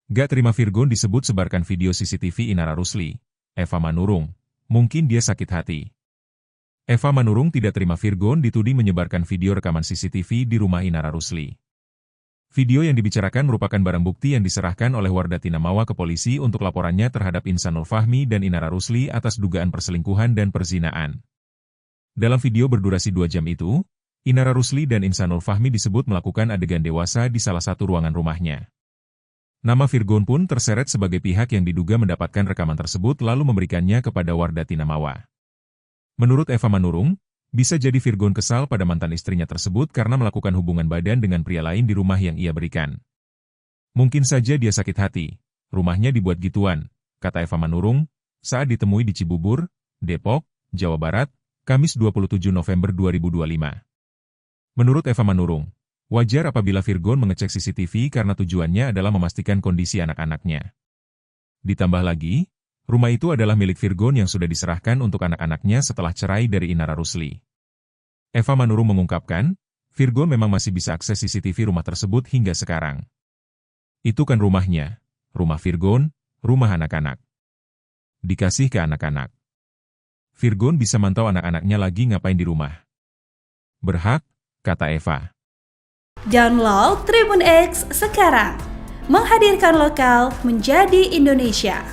Gak terima Virgon disebut sebarkan video CCTV Inara Rusli. Eva Manurung. Mungkin dia sakit hati. Eva Manurung tidak terima Virgon dituding menyebarkan video rekaman CCTV di rumah Inara Rusli. Video yang dibicarakan merupakan barang bukti yang diserahkan oleh Wardah Tinamawa ke polisi untuk laporannya terhadap Insanul Fahmi dan Inara Rusli atas dugaan perselingkuhan dan perzinaan. Dalam video berdurasi 2 jam itu, Inara Rusli dan Insanul Fahmi disebut melakukan adegan dewasa di salah satu ruangan rumahnya. Nama Virgon pun terseret sebagai pihak yang diduga mendapatkan rekaman tersebut lalu memberikannya kepada Wardah Tinamawa. Menurut Eva Manurung, bisa jadi Virgon kesal pada mantan istrinya tersebut karena melakukan hubungan badan dengan pria lain di rumah yang ia berikan. Mungkin saja dia sakit hati, rumahnya dibuat gituan, kata Eva Manurung, saat ditemui di Cibubur, Depok, Jawa Barat, Kamis 27 November 2025. Menurut Eva Manurung, wajar apabila Virgon mengecek CCTV karena tujuannya adalah memastikan kondisi anak-anaknya. Ditambah lagi, rumah itu adalah milik Virgon yang sudah diserahkan untuk anak-anaknya setelah cerai dari Inara Rusli. Eva Manurung mengungkapkan, Virgon memang masih bisa akses CCTV rumah tersebut hingga sekarang. Itu kan rumahnya, rumah Virgon, rumah anak-anak. Dikasih ke anak-anak. Virgon bisa mantau anak-anaknya lagi ngapain di rumah. Berhak, kata Eva. Download Tribun X sekarang, menghadirkan lokal menjadi Indonesia.